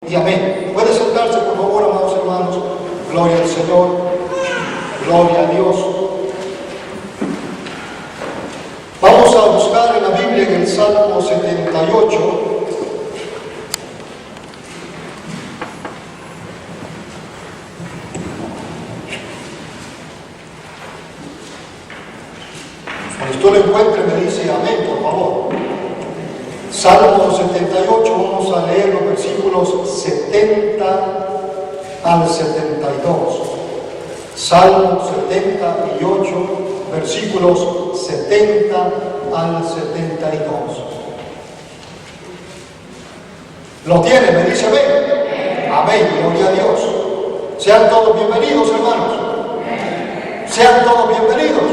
Y amén. Puede sentarse, por favor, amados hermanos. Gloria al Señor. Gloria a Dios. Vamos a buscar en la Biblia, en el Salmo 78. Cuando usted lo encuentre, me dice amén, por favor. Salmo 78, vamos a leer los versículos 70 al 72. Salmo 78, versículos 70 al 72. ¿Lo tiene? Me dice amén. Amén, gloria a Dios. Sean todos bienvenidos, hermanos. Sean todos bienvenidos.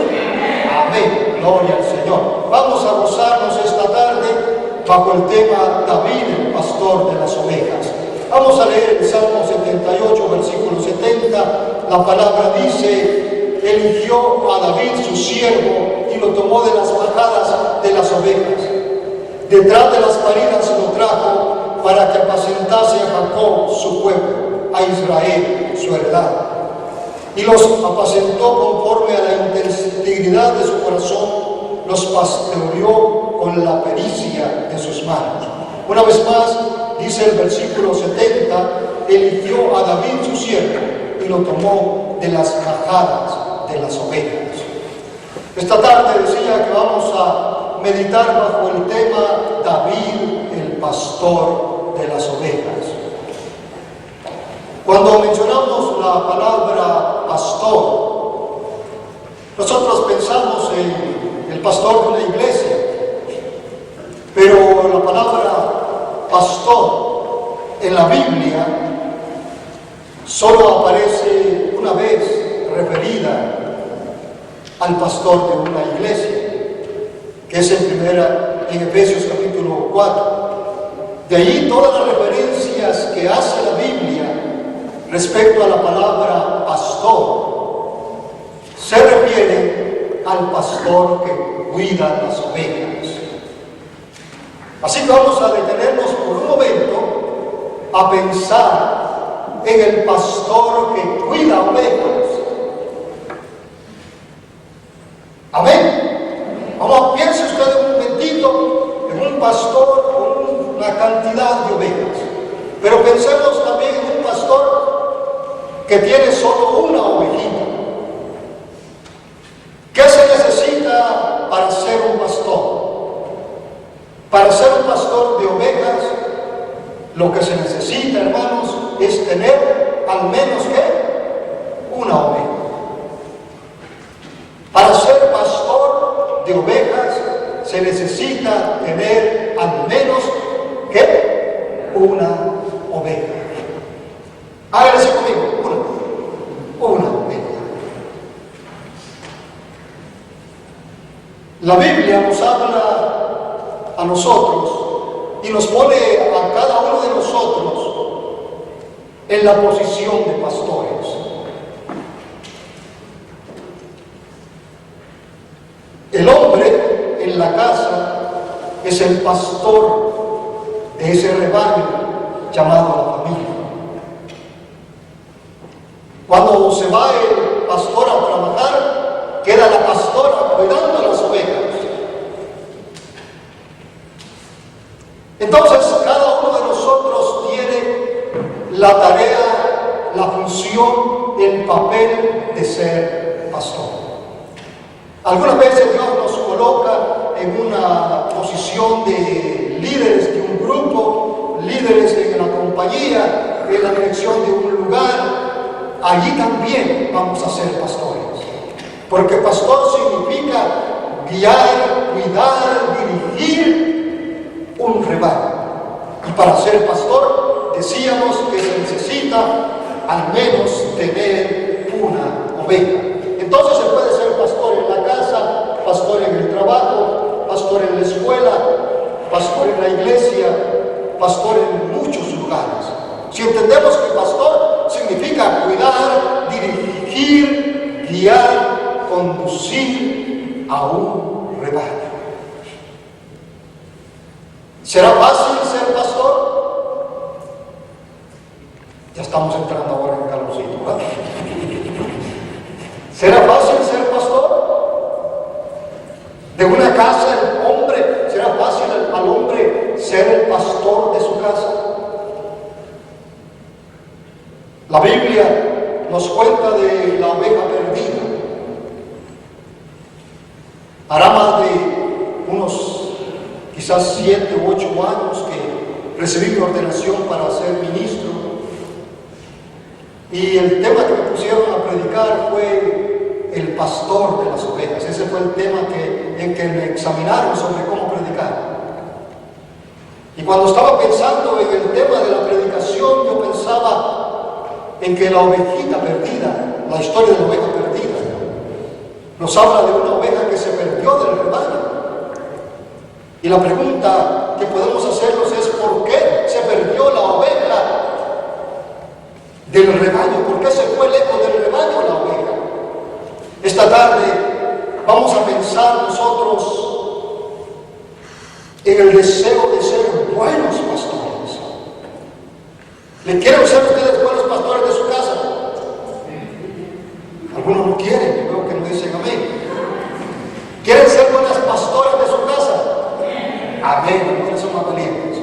Amén, gloria al Señor. Vamos a gozarnos esta tarde bajo el tema David, el pastor de las ovejas. Vamos a leer el Salmo 78, versículo 70. La palabra dice: eligió a David su siervo y lo tomó de las majadas de las ovejas. Detrás de las paridas lo trajo para que apacentase a Jacob su pueblo, a Israel su heredad. Y los apacentó conforme a la integridad de su corazón, los pastoreó con la pericia de sus manos. Una vez más, dice el versículo 70, eligió a David su siervo y lo tomó de las majadas de las ovejas. Esta tarde decía que vamos a meditar bajo el tema David, el pastor de las ovejas. Cuando mencionamos la palabra pastor, nosotros pensamos en el pastor de una iglesia, pero la palabra pastor en la Biblia solo aparece una vez referida al pastor de una iglesia, que es en Efesios capítulo 4. De allí todas las referencias que hace la Biblia respecto a la palabra pastor se refieren al pastor que cuida las ovejas. Así que vamos a detenernos por un momento a pensar en el pastor que cuida ovejas. Amén. Vamos, piense usted un momentito en un pastor con una cantidad de ovejas. Pero pensemos también en un pastor que tiene solo una ovejita. ¿Qué se necesita para ser un pastor? Para ser un pastor de ovejas, lo que se necesita, hermanos, es tener al menos ¿qué? Una oveja. Para ser pastor de ovejas se necesita tener al menos ¿qué? Una oveja. Háganse conmigo, una oveja. La Biblia nos habla a nosotros y nos pone a cada uno de nosotros en la posición de pastores. El hombre en la casa es el pastor de ese rebaño llamado la familia. Cuando se va el pastor a trabajar, queda la pastora cuidando las ovejas. Entonces, cada uno de nosotros tiene la tarea, la función, el papel de ser pastor. Algunas veces Dios nos coloca en una posición de líderes de un grupo, líderes en la compañía, en la dirección de un lugar. Allí también vamos a ser pastores. Porque pastor significa guiar, cuidar, dirigir un rebaño. Y para ser pastor decíamos que se necesita al menos tener una oveja. Entonces se puede ser pastor en la casa, pastor en el trabajo, pastor en la escuela, pastor en la iglesia, pastor en muchos lugares. Si entendemos que pastor significa cuidar, dirigir, guiar, conducir a un rebaño. ¿Será fácil ser pastor? Ya estamos entrando ahora en el calorcito, ¿verdad? ¿Será fácil ser pastor? De una casa, el hombre, ¿será fácil al hombre ser el pastor de su casa? La Biblia nos cuenta de la oveja perdida. Hará más de unos quizás 7 u 8 años que recibí mi ordenación para ser ministro. Y el tema que me pusieron a predicar fue el pastor de las ovejas. Ese fue el tema en que me examinaron sobre cómo predicar. Y cuando estaba pensando en el tema de la predicación, yo pensaba en que la ovejita perdida, la historia de la oveja perdida, nos habla de una oveja que se perdió del rebaño. Y la pregunta que podemos hacernos es: ¿por qué se perdió la oveja del rebaño? ¿Por qué se fue lejos del rebaño la oveja? Esta tarde vamos a pensar nosotros en el deseo de ser buenos pastores. ¿Le quieren ser ustedes buenos pastores de su casa? Algunos no quieren, yo veo que no dicen amén. ¿Quieren ser buenas pastoras de su casa? Amén, algunos son más valientes.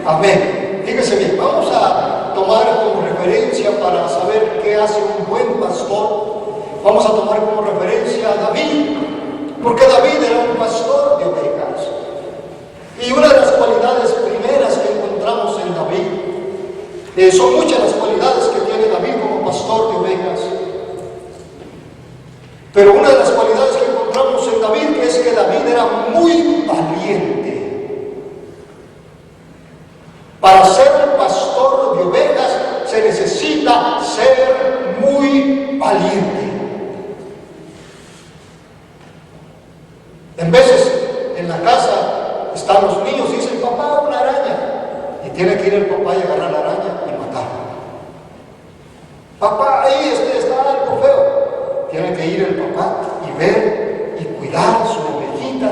Amén. Fíjense bien, vamos a tomar como referencia para saber qué hace un buen pastor. Vamos a tomar como referencia a David, porque David era un pastor de ovejas. Y una de las cualidades primeras que encontramos en David, son muchas las cualidades que tiene David como pastor de ovejas, pero una de las cualidades que encontramos en David es que David era muy valiente. Para ser un pastor de ovejas se necesita ser muy valiente. En veces en la casa están los niños y dicen: papá, una araña. Y tiene que ir el papá y agarrar la araña y matarla. Papá, ahí está algo feo. Tiene que ir el papá y ver y cuidar su ovejita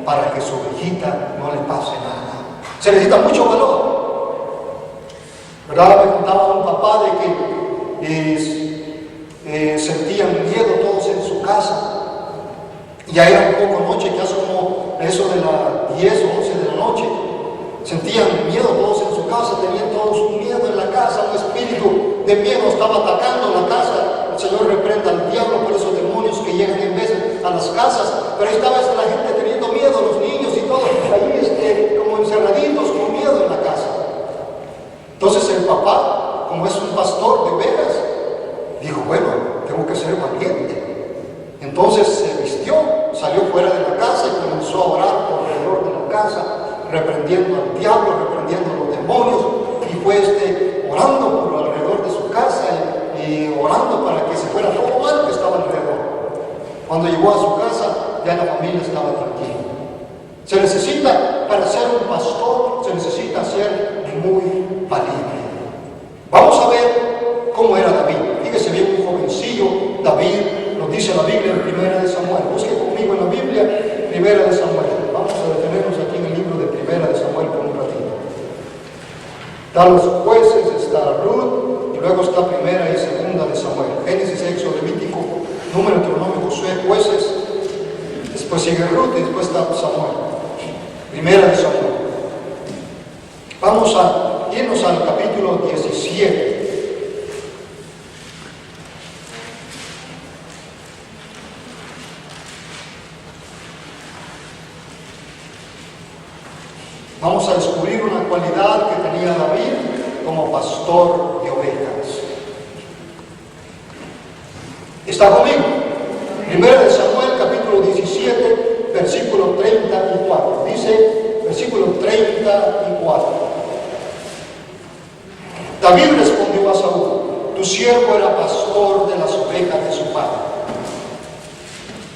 para que su ovejita no le pase nada. Se necesita mucho valor. ¿Verdad? Me contaba un papá de que sentían miedo todos en su casa. Ya era un poco noche, ya como eso de las 10 o 11 de la noche. Sentían miedo todos en su casa, tenían todos un miedo en la casa, un espíritu de miedo estaba atacando la casa. El Señor reprenda al diablo por esos demonios que llegan en veces a las casas. Pero ahí estaba la gente teniendo miedo, los niños y todos ahí como encerraditos, con miedo en la casa. Entonces el papá, como es un pastor de ovejas, dijo: bueno, tengo que ser valiente. Entonces se vistió, salió fuera de la casa y comenzó a orar por alrededor de la casa, reprendiendo al diablo, reprendiendo a los demonios, y fue orando por alrededor de su casa y orando para que se fuera todo mal que estaba alrededor. Cuando llegó a su casa, ya la familia estaba tranquila. Se necesita, para ser un pastor, se necesita ser muy valiente. Vamos a ver cómo era David. Fíjese bien, un jovencillo, David. Nos dice la Biblia en 1 Samuel. Busque conmigo en la Biblia 1 Samuel. Vamos a detenernos aquí en el libro de 1 Samuel por un ratito. Están los jueces, está Ruth, y luego está 1 y 2 de Samuel. Génesis, Éxodo, Levítico, Número, Deuteronomio, Josué, jueces. Después sigue Ruth y después está Samuel. 1 de Samuel. Vamos a irnos al capítulo 17. Vamos a descubrir una cualidad que tenía David como pastor de ovejas. ¿Está conmigo? 1 Samuel, capítulo 17, versículo 34. Dice, versículo 34. David respondió a Saúl: tu siervo era pastor de las ovejas de su padre.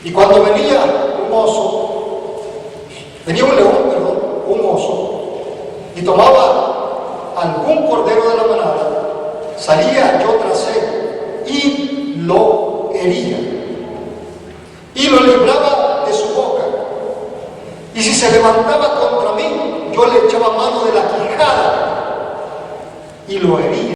Y cuando venía un león, un oso, y tomaba algún cordero de la manada, salía yo tras él y lo hería y lo libraba de su boca, y si se levantaba contra mí, yo le echaba mano de la quijada y lo hería.